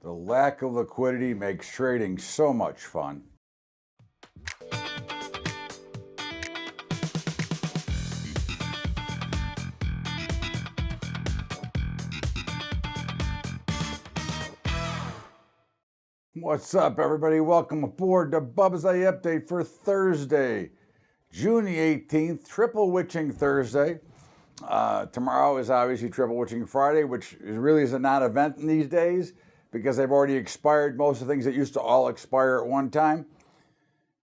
The lack of liquidity makes trading so much fun. What's up, everybody? Welcome aboard the BUBBA'S update for Thursday, June the 18th, Triple Witching Thursday. Tomorrow is obviously Triple Witching Friday, which really is a non-event in these days because they've already expired. Most of the things that used to all expire at one time.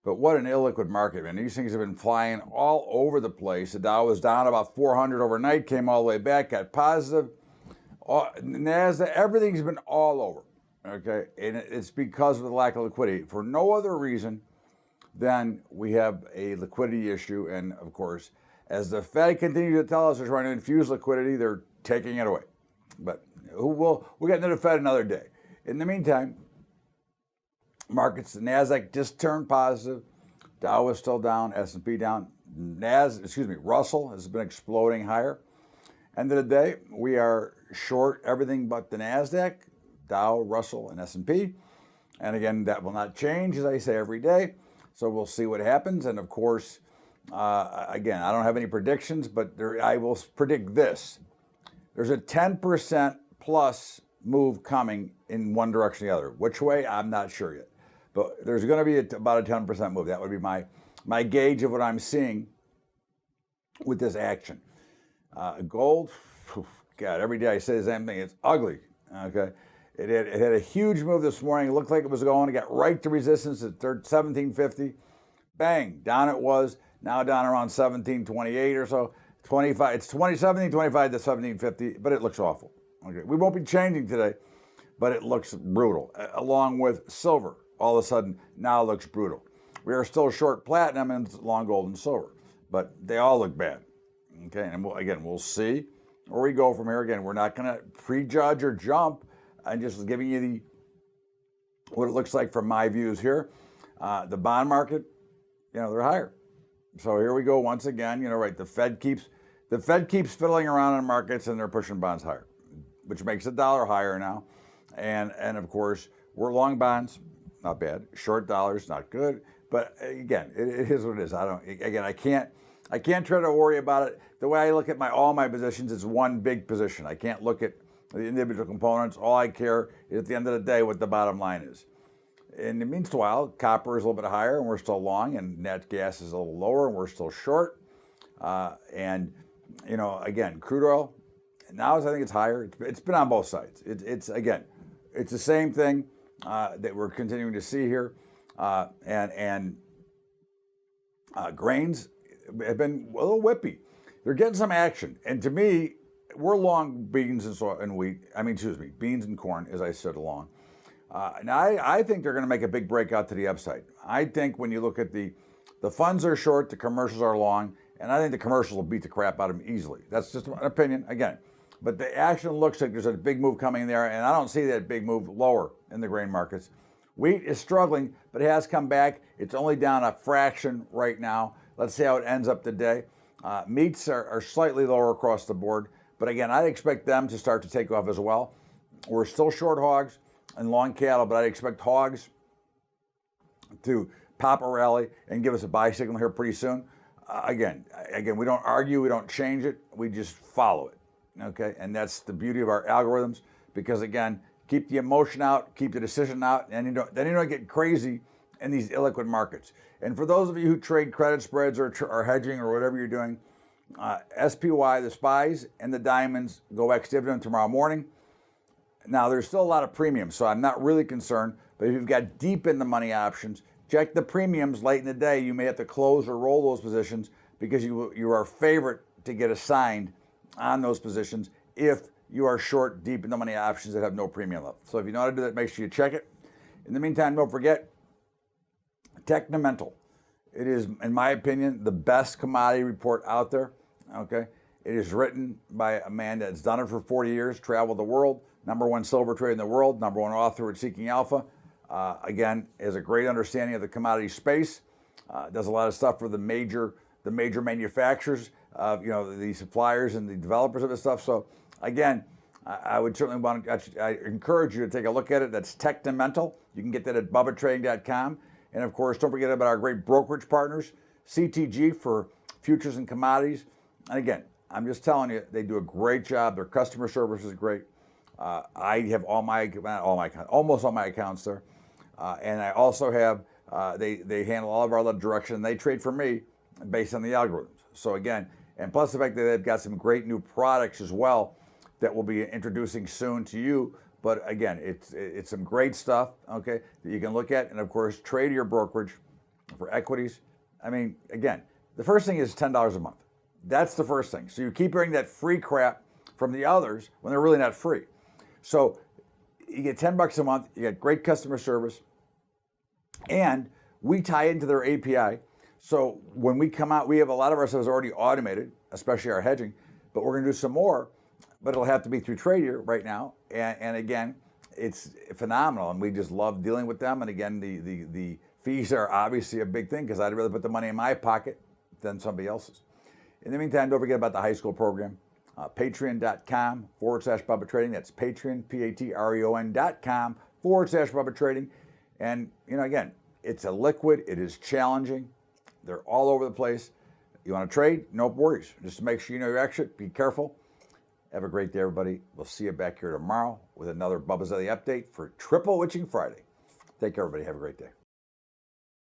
But what an illiquid market, man. These things have been flying all over the place. The Dow was down about 400 overnight, came all the way back, got positive. NASDAQ, everything's been all over, okay? And it's because of the lack of liquidity. For no other reason than we have a liquidity issue. And of course, as the Fed continues to tell us they're trying to infuse liquidity, they're taking it away. But we'll get into the Fed another day. In the meantime, markets, the NASDAQ just turned positive. Dow is still down, S&P down. Russell has been exploding higher. End of the day, we are short everything but the NASDAQ, Dow, Russell, and S&P. And again, that will not change, as I say every day. So we'll see what happens. And of course, again, I don't have any predictions, but I will predict this. There's a 10% plus move coming in one direction or the other. Which way? I'm not sure yet. But there's going to be about a 10% move. That would be my gauge of what I'm seeing with this action. Gold, God, every day I say the same thing. It's ugly, okay? It had a huge move this morning. It looked like it was going to get right to resistance at 1750. Bang, down it was. Now down around 1728 or so. 25. It's 1725 to 1750, but it looks awful. Okay, we won't be changing today, but it looks brutal. Along with silver, all of a sudden now looks brutal. We are still short platinum and long gold and silver, but they all look bad. Okay, and we'll see where we go from here. Again, we're not going to prejudge or jump. I'm just giving you what it looks like from my views here. The bond market, they're higher. So here we go once again. Right? The Fed keeps fiddling around in markets and they're pushing bonds higher, which makes the dollar higher now. And of course, we're long bonds, not bad. Short dollars, not good. But again, it is what it is. I can't try to worry about it. The way I look at all my positions is one big position. I can't look at the individual components. All I care is at the end of the day what the bottom line is. In the meanwhile, copper is a little bit higher and we're still long, and nat gas is a little lower and we're still short. Again, crude oil, now I think it's higher. It's been on both sides. It's the same thing that we're continuing to see here. Grains have been a little whippy. They're getting some action. And to me, we're long beans and wheat. Beans and corn, as I said, along. Now, I think they're going to make a big breakout to the upside. I think when you look at the funds are short, the commercials are long, and I think the commercials will beat the crap out of them easily. That's just an opinion, again. But the action looks like there's a big move coming there, and I don't see that big move lower in the grain markets. Wheat is struggling, but it has come back. It's only down a fraction right now. Let's see how it ends up today. Meats are slightly lower across the board, but again, I'd expect them to start to take off as well. We're still short hogs and long cattle, but I'd expect hogs to pop a rally and give us a buy signal here pretty soon. Again, we don't argue, we don't change it, we just follow it, okay? And that's the beauty of our algorithms, because again, keep the emotion out, keep the decision out, and then you don't get crazy in these illiquid markets. And for those of you who trade credit spreads or hedging or whatever you're doing, SPY, the SPYs, and the diamonds go ex-dividend tomorrow morning. Now, there's still a lot of premiums, so I'm not really concerned. But if you've got deep in the money options, check the premiums late in the day. You may have to close or roll those positions because you are a favorite to get assigned on those positions if you are short deep in the money options that have no premium left. So if you know how to do that, make sure you check it. In the meantime, don't forget, Technomental. It is, in my opinion, the best commodity report out there, okay? It is written by a man that's done it for 40 years, traveled the world, #1 silver trader in the world, #1 author at Seeking Alpha. Again, has a great understanding of the commodity space, does a lot of stuff for the major manufacturers, the suppliers and the developers of this stuff. So again, I would certainly I encourage you to take a look at it. That's Technomental. You can get that at BUBBATrading.com. And of course, don't forget about our great brokerage partners, CTG for futures and commodities. And again, I'm just telling you, they do a great job. Their customer service is great. I have almost all my accounts there. And I also have, they handle all of our lead direction. They trade for me based on the algorithms. So again, and plus the fact that they've got some great new products as well that we'll be introducing soon to you. But again, it's some great stuff, okay, that you can look at. And of course, trade your brokerage for equities. I mean, again, the first thing is $10 a month. That's the first thing. So you keep hearing that free crap from the others when they're really not free. So you get $10 a month, you get great customer service, and we tie into their API. So when we come out, we have a lot of our stuff is already automated, especially our hedging, but we're gonna do some more, but it'll have to be through Tradier right now. And again, it's phenomenal, and we just love dealing with them. And again, the fees are obviously a big thing because I'd rather put the money in my pocket than somebody else's. In the meantime, don't forget about the high school program, patreon.com/Bubba Trading. That's Patreon, patreon.com/Bubba Trading. And, you know, again, it's a liquid, it is challenging. They're all over the place. You want to trade? No worries. Just make sure you know your exit. Be careful. Have a great day, everybody. We'll see you back here tomorrow with another Bubba's Daily Update for Triple Witching Friday. Take care, everybody. Have a great day.